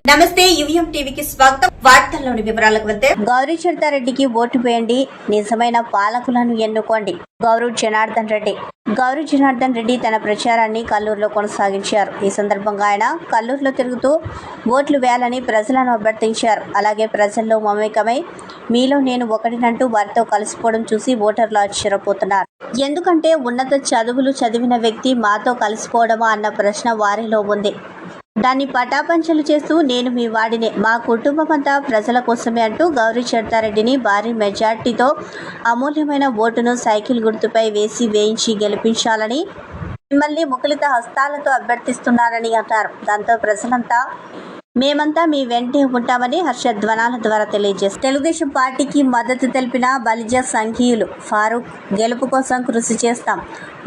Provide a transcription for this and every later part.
నమస్తే యువిఎం టీవీకి స్వాగతం. వార్తల్లోని వివరాలకు వెళ్తే గౌరీ చరితారెడ్డికి ఓటు వేయండి, నిజమైన పాలకులను ఎన్నుకోండి. గౌరీ జనార్దన్ రెడ్డి తన ప్రచారాన్ని కల్లూరులో కొనసాగించారు. ఈ సందర్భంగా ఆయన కల్లూరులో తిరుగుతూ ఓట్లు వేయాలని ప్రజలను అభ్యర్థించారు. అలాగే ప్రజల్లో మమేకమై మీలో నేను ఒకటినంటూ వారితో కలిసిపోవడం చూసి ఓటర్లు ఆశ్చర్యపోతున్నారు. ఎందుకంటే ఉన్నత చదువులు చదివిన వ్యక్తి మాతో కలిసిపోవడమా అన్న ప్రశ్న వారిలో ఉంది. దాన్ని పటాపంచలు చేస్తూ నేను మీ వాడినే, మా కుటుంబం అంతా ప్రజల కోసమే అంటూ గౌరీ చరితారెడ్డిని భారీ మెజార్టీతో అమూల్యమైన ఓటును సైకిల్ గుర్తుపై వేయించి గెలిపించాలని మిమ్మల్ని ముకులిత హస్తాలతో అభ్యర్థిస్తున్నారని అన్నారు. దాంతో ప్రజలంతా మేమంతా మీ వెంటే ఉంటామని హర్షధ్వానాల ద్వారా తెలియజేస్తారు. తెలుగుదేశం పార్టీకి మద్దతు తెలిపిన బలిజ సంఘీయులు ఫారూక్ గెలుపు కోసం కృషి చేస్తాం.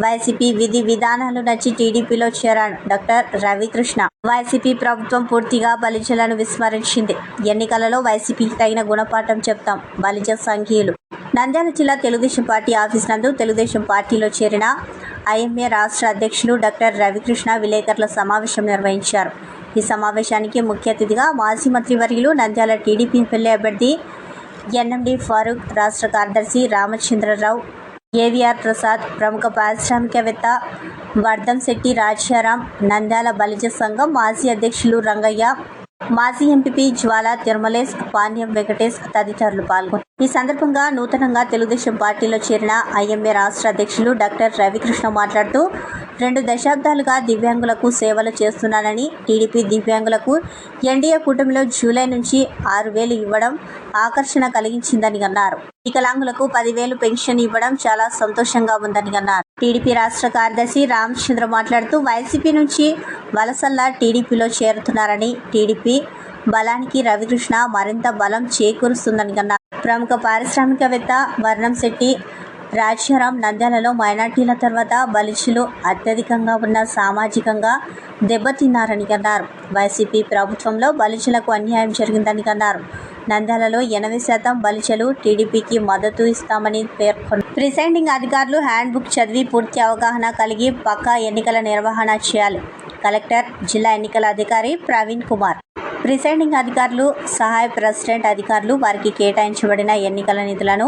వైసీపీ విధి విధానాలు నచ్చి టీడీపీలో చేరాను. డాక్టర్ రవికృష్ణ. వైసీపీ ప్రభుత్వం పూర్తిగా బలిజలను విస్మరించింది. ఎన్నికలలో వైసీపీకి తగిన గుణపాఠం చెప్తాం. బలిజ సంఘీయులు. నంద్యాల జిల్లా తెలుగుదేశం పార్టీ ఆఫీస్ నందు తెలుగుదేశం పార్టీలో చేరిన ఐఎంఏ రాష్ట్ర అధ్యక్షులు డాక్టర్ రవికృష్ణ విలేకరుల సమావేశం నిర్వహించారు. ఈ సమావేశానికి ముఖ్య అతిథిగా మాజీ మంత్రివర్యులు నంద్యాల టీడీపీ ఎమ్మెల్యే అభ్యర్థి ఎన్ఎండి ఫారూక్, రాష్ట్ర కార్యదర్శి రామచంద్రరావు, ఏవిఆర్ ప్రసాద్, ప్రముఖ పారిశ్రామికవేత్త వర్ధంశెట్టి రాజారాం, నంద్యాల బలిజ సంఘం మాజీ అధ్యక్షులు రంగయ్య, మాజీ ఎంపీపీ జ్వాల తిరుమలేశ్, పాణ్యం వెంకటేష్ తదితరులు పాల్గొన్నారు. ఈ సందర్భంగా నూతనంగా తెలుగుదేశం పార్టీలో చేరిన ఐఎంఏ రాష్ట్ర అధ్యక్షులు డాక్టర్ రవికృష్ణ మాట్లాడుతూ 2 దశాబ్దాలుగా దివ్యాంగులకు సేవలు చేస్తున్నానని, టీడీపీ దివ్యాంగులకు ఎన్డీఏ కూటమిలో జూలై నుంచి 6,000 ఇవ్వడం ఆకర్షణ కలిగించిందని అన్నారు. వికలాంగులకు 10,000 పెన్షన్ ఇవ్వడం చాలా సంతోషంగా ఉందని అన్నారు. టీడీపీ రాష్ట్ర కార్యదర్శి రామచంద్ర మాట్లాడుతూ వైసీపీ నుంచి వలసల్లా టీడీపీలో చేరుతున్నారని, టీడీపీ బలానికి రవికృష్ణ మరింత బలం చేకూరుస్తుందని అన్నారు. ప్రముఖ పారిశ్రామికవేత్త వర్ధంశెట్టి రాజారాం నంద్యాలలో మైనార్టీల తర్వాత బలిజలు అత్యధికంగా ఉన్న సామాజికంగా దెబ్బతిన్నారని అన్నారు. వైసీపీ ప్రభుత్వంలో బలిజలకు అన్యాయం జరిగిందని అన్నారు. నంద్యాలలో 80% బలిజలు టీడీపీకి మద్దతు ఇస్తామని పేర్కొన్నారు. ప్రిసైడింగ్ అధికారులు హ్యాండ్బుక్ చదివి పూర్తి అవగాహన కలిగి పక్కా ఎన్నికల నిర్వహణ చేయాలి. కలెక్టర్, జిల్లా ఎన్నికల అధికారి ప్రవీణ్ కుమార్. ప్రిసైడింగ్ అధికారులు, సహాయ ప్రెసిడెంట్ అధికారులు వారికి కేటాయించబడిన ఎన్నికల నిధులను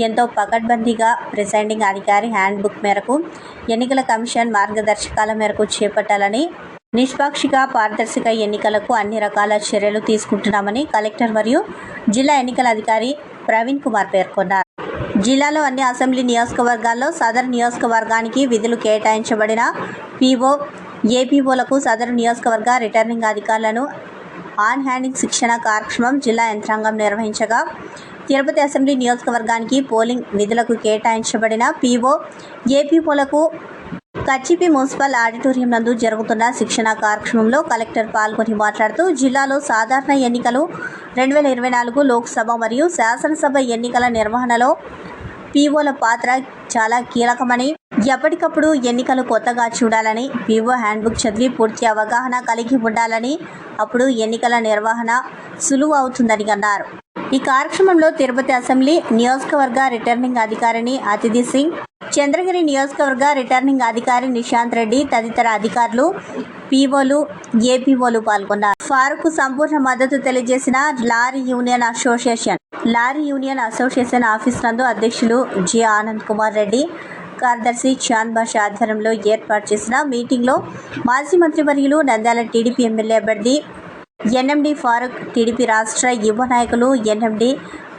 ఎంతో పకడ్బందీగా ప్రిసైడింగ్ అధికారి హ్యాండ్బుక్ మేరకు ఎన్నికల కమిషన్ మార్గదర్శకాల మేరకు చేపట్టాలని, నిష్పాక్షిక పారదర్శక ఎన్నికలకు అన్ని రకాల చర్యలు తీసుకుంటున్నామని కలెక్టర్ మరియు జిల్లా ఎన్నికల అధికారి ప్రవీణ్ కుమార్ పేర్కొన్నారు. జిల్లాలో అన్ని అసెంబ్లీ నియోజకవర్గాల్లో సదరు నియోజకవర్గానికి విధులు కేటాయించబడిన పీఓ, ఏపీఓలకు సదరు నియోజకవర్గ రిటర్నింగ్ అధికారులను ఆన్ హ్యాండింగ్ శిక్షణ కార్యక్రమం జిల్లా యంత్రాంగం నిర్వహించగా, తిరుపతి అసెంబ్లీ నియోజకవర్గానికి పోలింగ్ విధులకు కేటాయించబడిన పీఓ, ఏపీఓలకు కచ్చిపి మున్సిపల్ ఆడిటోరియం నందు జరుగుతున్న శిక్షణ కార్యక్రమంలో కలెక్టర్ పాల్గొని మాట్లాడుతూ జిల్లాలో సాధారణ ఎన్నికలు, 2024 లోక్సభ మరియు శాసనసభ ఎన్నికల నిర్వహణలో పీఓల పాత్ర చాలా కీలకమని, ఎప్పటికప్పుడు ఎన్నికలు కొత్తగా చూడాలని, పీఓ హ్యాండ్బుక్ చదివి పూర్తి అవగాహన కలిగి ఉండాలని, అప్పుడు ఎన్నికల నిర్వహణ సులువు అవుతుందని అన్నారు. ఈ కార్యక్రమంలో తిరుపతి అసెంబ్లీ నియోజకవర్గ రిటర్నింగ్ అధికారిని అతిథి సింగ్, చంద్రగిరి నియోజకవర్గ రిటర్నింగ్ అధికారి నిశాంత్ రెడ్డి తదితర అధికారులు, పీఓలు, ఏపీఓలు పాల్గొన్నారు. ఫారూక్ సంపూర్ణ మద్దతు తెలియజేసిన లారీ యూనియన్ అసోసియేషన్ ఆఫీస్ నందు అధ్యక్షులు జి ఆనంద్ కుమార్ రెడ్డి, కార్యదర్శి చాంద్ బాషా ఆధ్వర్యంలో ఏర్పాటు చేసిన మీటింగ్లో మాజీ మంత్రివర్యులు నంద్యాల టీడీపీ ఎమ్మెల్యే అభ్యర్థి ఎన్ఎండి ఫారూక్, టీడీపీ రాష్ట్ర యువ నాయకులు ఎన్ఎండి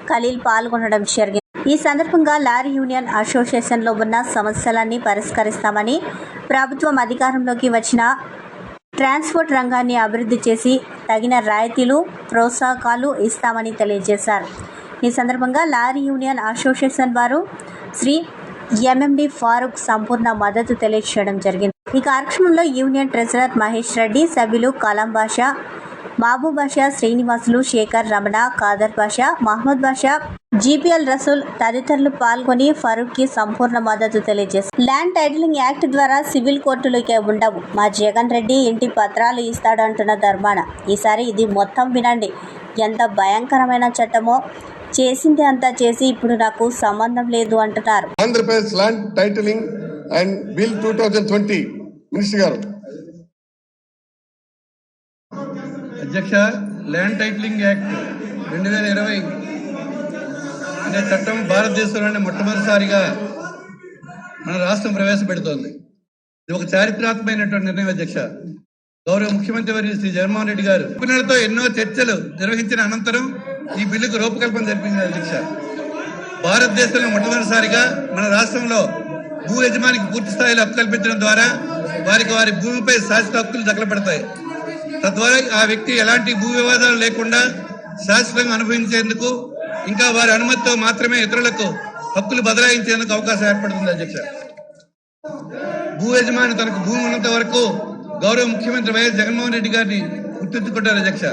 ఖలీల్ పాల్గొనడం జరిగింది. ఈ సందర్భంగా లారీ యూనియన్ అసోసియేషన్లో ఉన్న సమస్యలన్నీ పరిష్కరిస్తామని, ప్రభుత్వం అధికారంలోకి వచ్చిన ట్రాన్స్పోర్ట్ రంగాన్ని అభివృద్ధి చేసి తగిన రాయితీలు, ప్రోత్సాహకాలు ఇస్తామని తెలియజేశారు. ఈ సందర్భంగా లారీ యూనియన్ అసోసియేషన్ వారు శ్రీ ఎంఎండి ఫారూక్ సంపూర్ణ మద్దతు తెలియజేయడం జరిగింది. ఈ కార్యక్రమంలో యూనియన్ ట్రెజరర్ మహేష్ రెడ్డి, సభ్యులు కలాం బాషా, మహబూబ్ బాషా, శ్రీనివాసులు, శేఖర్, రమణ, ఖాదర్ బాషా, మహమ్మద్ బాషా, జీపీఎల్ రసూల్ తదితరులు పాల్గొని ఫరూక్ కి సంపూర్ణ మద్దతు తెలియజేశారు. ల్యాండ్ టైటిలింగ్ యాక్ట్ ద్వారా సివిల్ కోర్టులకే ఉండవు, మా జగన్ రెడ్డి ఇంటి పత్రాలు ఇస్తాడంటున్న ధర్మాన. ఈసారి ఇది మొత్తం వినండి. ఎంత భయంకరమైన చట్టమో, చేసింది అంతా చేసి ఇప్పుడు నాకు సంబంధం లేదు అంటున్నారు. Andhra Pradesh land titling and bill 2020 minister గారు అధ్యక్ష, ల్యాండ్ టైటిలింగ్ యాక్ట్ 2020 అనే చట్టం భారతదేశంలోనే మొట్టమొదటిసారిగా మన రాష్ట్రం ప్రవేశపెడుతోంది. ఇది ఒక చారిత్రాత్మకమైనటువంటి నిర్ణయం అధ్యక్ష. గౌరవ ముఖ్యమంత్రి వర్యులు శ్రీ జగన్మోహన్ రెడ్డి గారు నిపుణులతో ఎన్నో చర్చలు నిర్వహించిన అనంతరం ఈ బిల్లుకు రూపకల్పన జరిపింది అధ్యక్ష. భారతదేశంలో మొట్టమొదటిసారిగా మన రాష్ట్రంలో భూ యజమానికి పూర్తి స్థాయిలో హక్కు కల్పించడం ద్వారా వారికి వారి భూమిపై శాశ్వత హక్కులు దక్కలపడతాయి. తద్వారా ఆ వ్యక్తి ఎలాంటి భూ వివాదాలు లేకుండా శాశ్వతంగా అనుభవించేందుకు, ఇంకా వారి అనుమతితో మాత్రమే ఇతరులకు హక్కులు బదలాయించేందుకు అవకాశం ఏర్పడుతుంది అధ్యక్ష. భూ యజమాని తనకు భూమి ఉన్నంత వరకు గౌరవ ముఖ్యమంత్రి వైఎస్ జగన్మోహన్ రెడ్డి గారిని గుర్తుంచుకుంటారు అధ్యక్ష.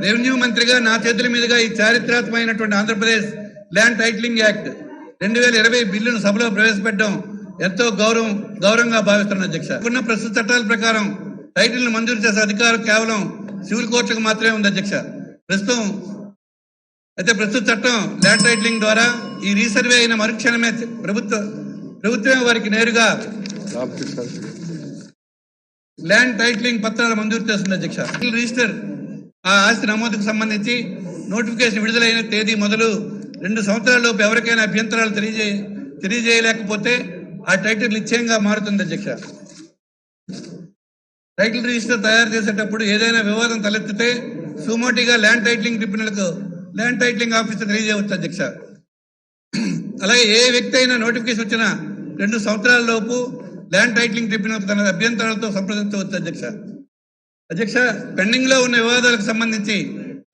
రెవెన్యూ మంత్రిగా నా చేతుల మీదుగా ఈ చారిత్రాత్మకమైనటువంటి ఆంధ్రప్రదేశ్ ల్యాండ్ టైటిలింగ్ యాక్ట్ 2020 బిల్లును సభలో ప్రవేశపెట్టడం ఎంతో గౌరవంగా భావిస్తున్నాను అధ్యక్ష. ఉన్న ప్రస్తుత చట్టాల ప్రకారం టైటిల్ ను మంజూరు చేసే అధికారం కేవలం సివిల్ కోర్టులకు మాత్రమే ఉంది అధ్యక్ష. ప్రస్తుత చట్టం ల్యాండ్ టైటిలింగ్ ద్వారా ఈ రీసర్వే అయిన మరుక్షణమే ప్రభుత్వమే వారికి నేరుగా ల్యాండ్ టైటిలింగ్ పత్రాలు మంజూరు చేస్తుంది అధ్యక్ష. రిజిస్టర్ ఆ ఆస్తి నమోదుకు సంబంధించి నోటిఫికేషన్ విడుదలైన తేదీ మొదలు 2 సంవత్సరాలలోపు ఎవరికైనా అభ్యంతరాలు తెలియజేయలేకపోతే ఆ టైటిల్ నిశ్చయంగా మారుతుంది అధ్యక్ష. టైటిల్ రిజిస్టర్ తయారు చేసేటప్పుడు ఏదైనా వివాదం తలెత్తితే సుమోటిగా ల్యాండ్ టైటిలింగ్ ట్రిబ్యునల్కు ల్యాండ్ టైటిలింగ్ ఆఫీసర్ తెలియజేయవచ్చు అధ్యక్ష. అలాగే ఏ వ్యక్తి అయినా నోటిఫికేషన్ వచ్చిన 2 సంవత్సరాల లోపు ల్యాండ్ టైటిలింగ్ ట్రిబ్యునల్ తన అభ్యంతరాలతో సంప్రదించవచ్చు అధ్యక్ష. అధ్యక్ష, పెండింగ్ లో ఉన్న వివాదాలకు సంబంధించి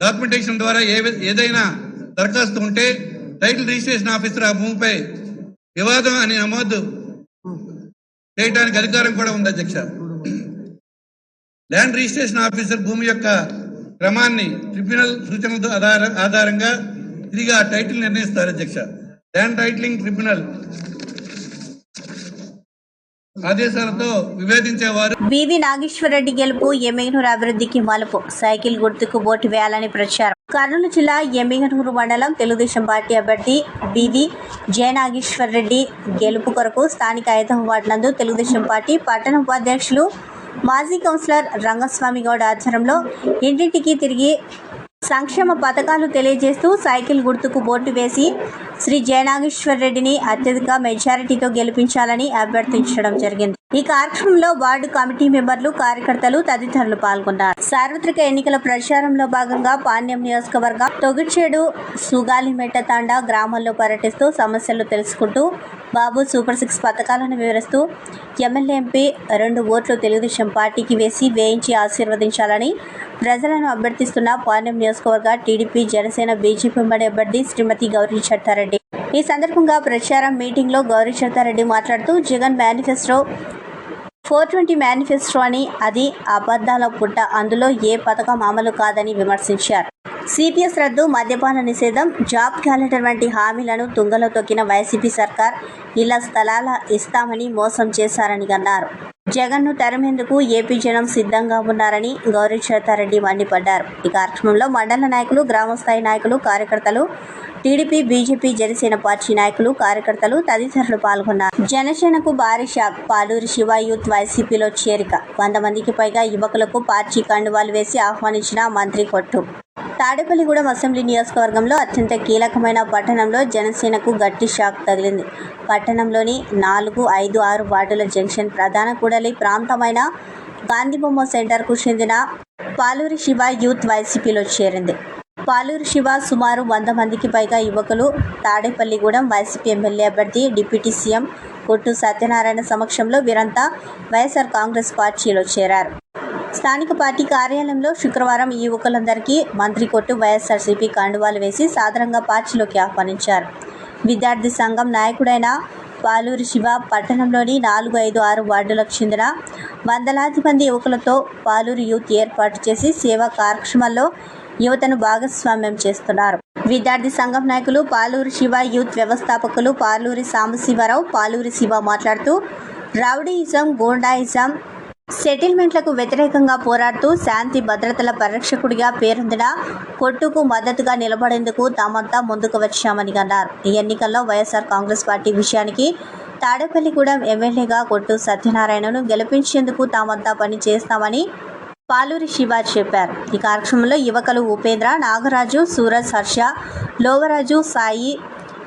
డాక్యుమెంటేషన్ ద్వారా ఏదైనా దరఖాస్తు ఉంటే టైటిల్ రిజిస్ట్రేషన్ ఆఫీసర్ ఆ భూమిపై వివాదం అని నమోదు చేయడానికి అధికారం కూడా ఉంది అధ్యక్ష. ల్యాండ్ రిజిస్ట్రేషన్ ఆఫీసర్ భూమి యొక్క క్రమాన్ని ట్రిబ్యునల్ సూచనల ఆధారంగా తిరిగి ఆ టైటిల్ నిర్ణయిస్తారు అధ్యక్ష. ల్యాండ్ టైటిలింగ్ ట్రిబ్యునల్ ఆదేశాలతో వివేదించేవారు. బివి నాగేశ్వరరెడ్డి గెలుపు ఎమ్మిగనూరు అభివృద్ధికి మలుపు, సైకిల్ గుర్తుకు ఓటు వేయాలని ప్రచారం. కర్నూలు జిల్లా ఎమ్మిగనూరు మండలం తెలుగుదేశం పార్టీ అభ్యర్థి బివి జయనాగేశ్వరరెడ్డి గెలుపు కొరకు స్థానిక 5వ వార్డు నందు తెలుగుదేశం పార్టీ పట్టణ ఉపాధ్యక్షులు మాజీ కౌన్సిలర్ రంగస్వామి గౌడ్ ఆధ్వర్యంలో ఇంటింటికి తిరిగి సంక్షేమ పథకాలు తెలియజేస్తూ సైకిల్ గుర్తుకు ఓటు వేసి శ్రీ జయనాగేశ్వరరెడ్డిని అత్యధిక మెజారిటీతో గెలిపించాలని అభ్యర్థించడం జరిగింది. ఈ కార్యక్రమంలో వార్డు కమిటీ మెంబర్లు, కార్యకర్తలు తదితరులు పాల్గొన్నారు. సార్వత్రిక ఎన్నికల ప్రచారంలో భాగంగా పాణ్యం నియోజకవర్గం తొగిచేడు సుగాలిమెట్ట తాండా గ్రామాల్లో పర్యటిస్తూ సమస్యలు తెలుసుకుంటూ బాబు సూపర్ 6 పథకాలను వివరిస్తూ ఎమ్మెల్యే ఎంపీ 2 ఓట్లు తెలుగుదేశం పార్టీకి వేయించి ఆశీర్వదించాలని ప్రజలను అభ్యర్థిస్తున్న పాణ్యం నియోజకవర్గ టీడీపీ, జనసేన, బీజేపీ ఉమ్మడి అభ్యర్థి శ్రీమతి గౌరీ చట్టారెడ్డి. ఈ సందర్భంగా ప్రచారం మీటింగ్లో గౌరీ చట్టారెడ్డి మాట్లాడుతూ జగన్ మేనిఫెస్టో 420 మేనిఫెస్టో అని, అది అబద్ధాల పుట్ట, అందులో ఏ పథకం అమలు కాదని విమర్శించారు. సిపిఎస్ రద్దు, మద్యపాన నిషేధం, జాబ్ క్యాలెండర్ వంటి హామీలను తుంగలో తొక్కిన వైసీపీ సర్కార్ ఇళ్ల స్థలాల ఇస్తామని మోసం చేశారని అన్నారు. జగన్ను తరిమేందుకు ఏపీ జనం సిద్ధంగా ఉన్నారని గౌరీ చట్టారెడ్డి మండిపడ్డారు. ఈ కార్యక్రమంలో మండల నాయకులు, గ్రామస్థాయి నాయకులు, కార్యకర్తలు, టీడీపీ, బీజేపీ, జనసేన పార్టీ నాయకులు, కార్యకర్తలు తదితరులు పాల్గొన్నారు. జనసేనకు భారీ షాక్, పాలూరి శివ యూత్ వైసీపీలో చేరిక. 100 మందికి పైగా యువకులకు పార్టీ కండువాలు వేసి ఆహ్వానించిన మంత్రి కొట్టు. తాడేపల్లిగూడెం అసెంబ్లీ నియోజకవర్గంలో అత్యంత కీలకమైన పట్టణంలో జనసేనకు గట్టి షాక్ తగిలింది. పట్టణంలోని 4, 5, 6 వార్డుల జంక్షన్ ప్రధాన కూడలి ప్రాంతమైన గాంధీబొమ్మ సెంటర్కు చెందిన పాలూరి శివ యూత్ వైసీపీలో చేరింది. పాలూరి శివ సుమారు 100 మందికి పైగా యువకులు తాడేపల్లిగూడెం వైసీపీ ఎమ్మెల్యే అభ్యర్థి డిప్యూటీ సీఎం కొట్టు సత్యనారాయణ సమక్షంలో వీరంతా వైఎస్ఆర్ కాంగ్రెస్ పార్టీలో చేరారు. స్థానిక పార్టీ కార్యాలయంలో శుక్రవారం ఈ యువకులందరికీ మంత్రి కొట్టు వైఎస్ఆర్సీపీ కండువాలు వేసి సాదరంగా పార్టీలోకి ఆహ్వానించారు. విద్యార్థి సంఘం నాయకుడైన పాలూరి శివ పట్టణంలోని 4, 5, 6 వార్డులకు చెందిన వందలాది మంది యువకులతో పాలూరి యూత్ ఏర్పాటు చేసి సేవా కార్యక్రమాల్లో యువతను భాగస్వామ్యం చేస్తున్నారు. విద్యార్థి సంఘం నాయకులు, పాలూరి శివ యూత్ వ్యవస్థాపకులు పాలూరి సాంబశివరావు, పాలూరి శివ మాట్లాడుతూ రౌడీయిజం, గూండాయిజం, సెటిల్మెంట్లకు వ్యతిరేకంగా పోరాడుతూ శాంతి భద్రతల పరిరక్షకుడిగా పేరొందిన కొట్టుకు మద్దతుగా నిలబడేందుకు తామంతా ముందుకు వచ్చామని అన్నారు. ఈ ఎన్నికల్లో వైఎస్ఆర్ కాంగ్రెస్ పార్టీ విషయానికి తాడేపల్లిగూడెం ఎమ్మెల్యేగా కొట్టు సత్యనారాయణను గెలిపించేందుకు తామంతా పని చేస్తామని పాలూరి శివ చెప్పారు. ఈ కార్యక్రమంలో యువకులు ఉపేంద్ర, నాగరాజు, సూరజ్, హర్ష, లోవరాజు, సాయి,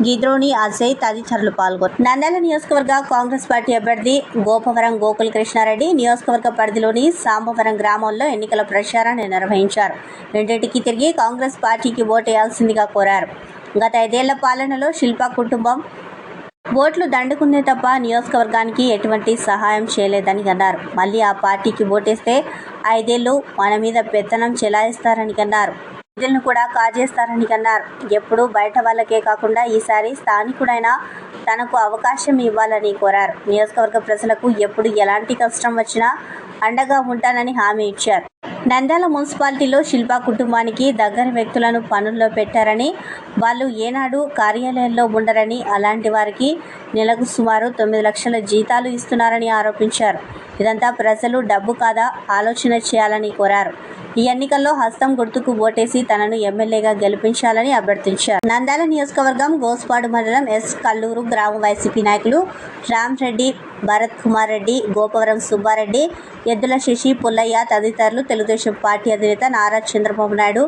గిద్రోని, అజయ్ తదితరులు పాల్గొన్నారు. నంద్యాల నియోజకవర్గ కాంగ్రెస్ పార్టీ అభ్యర్థి గోపవరం గోకుల్ కృష్ణారెడ్డి నియోజకవర్గ పరిధిలోని సాంబవరం గ్రామంలో ఎన్నికల ప్రచారాన్ని నిర్వహించారు. రెండింటికి తిరిగి కాంగ్రెస్ పార్టీకి ఓటేయాల్సిందిగా కోరారు. గత 5 ఏళ్ల పాలనలో శిల్పా కుటుంబం ఓట్లు దండుకుందే తప్ప నియోజకవర్గానికి ఎటువంటి సహాయం చేయలేదని అన్నారు. మళ్ళీ ఆ పార్టీకి ఓటేస్తే 5 ఏళ్లు మన మీద పెత్తనం చెలాయిస్తారని అన్నారు. నిధులను కూడా కాజేస్తారని అన్నారు. ఎప్పుడూ బయట వాళ్ళకే కాకుండా ఈసారి స్థానికుడైన తనకు అవకాశం ఇవ్వాలని కోరారు. నియోజకవర్గ ప్రజలకు ఎప్పుడు ఎలాంటి కష్టం వచ్చినా అండగా ఉంటానని హామీ ఇచ్చారు. నంద్యాల మున్సిపాలిటీలో శిల్పా కుటుంబానికి దగ్గర వ్యక్తులను పనుల్లో పెట్టారని, వాళ్ళు ఏనాడు కార్యాలయంలో ఉండరని, అలాంటి వారికి నెలకు సుమారు 9 లక్షల జీతాలు ఇస్తున్నారని ఆరోపించారు. ఇదంతా ప్రజలు డబ్బు కాదా ఆలోచన చేయాలని కోరారు. ఈ ఎన్నికల్లో హస్తం గుర్తుకు ఓటేసి తనను ఎమ్మెల్యేగా గెలిపించాలని అభ్యర్థించారు. నంద్యాల నియోజకవర్గం గోస్పాడు మండలం ఎస్ కల్లూరు గ్రామ వైసీపీ నాయకులు రామ్ రెడ్డి, భరత్ కుమార్ రెడ్డి, గోపవరం సుబ్బారెడ్డి, ఎద్దుల శశి, పుల్లయ్య తదితరులు తెలుగుదేశం పార్టీ అధినేత నారా చంద్రబాబు నాయుడు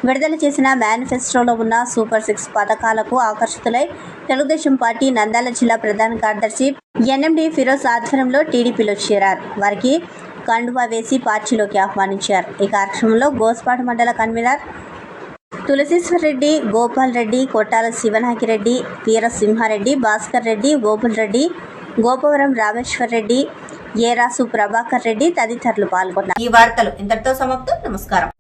విడుదల చేసిన మేనిఫెస్టోలో ఉన్న సూపర్ 6 పథకాలకు ఆకర్షితులై తెలుగుదేశం పార్టీ నంద్యాల జిల్లా ప్రధాన కార్యదర్శి ఎన్ఎండి ఫిరోజ్ ఆధ్వర్యంలో టీడీపీలో చేరారు. వారికి కండువా వేసి పార్టీలోకి ఆహ్వానించారు. ఈ కార్యక్రమంలో గోస్పాడు మండల కన్వీనర్ తులసీశ్వర్ రెడ్డి, గోపాల్ రెడ్డి, కొట్టాల శివనాగిరెడ్డి, వీరసింహారెడ్డి, భాస్కర్ రెడ్డి, ఓబుల్ రెడ్డి, గోపవరం రామేశ్వర్ రెడ్డి, ఏరాసు ప్రభాకర్ రెడ్డి తదితరులు పాల్గొన్నారు. ఈ వార్తలు ఇంతటితో సమాప్తం. నమస్కారం.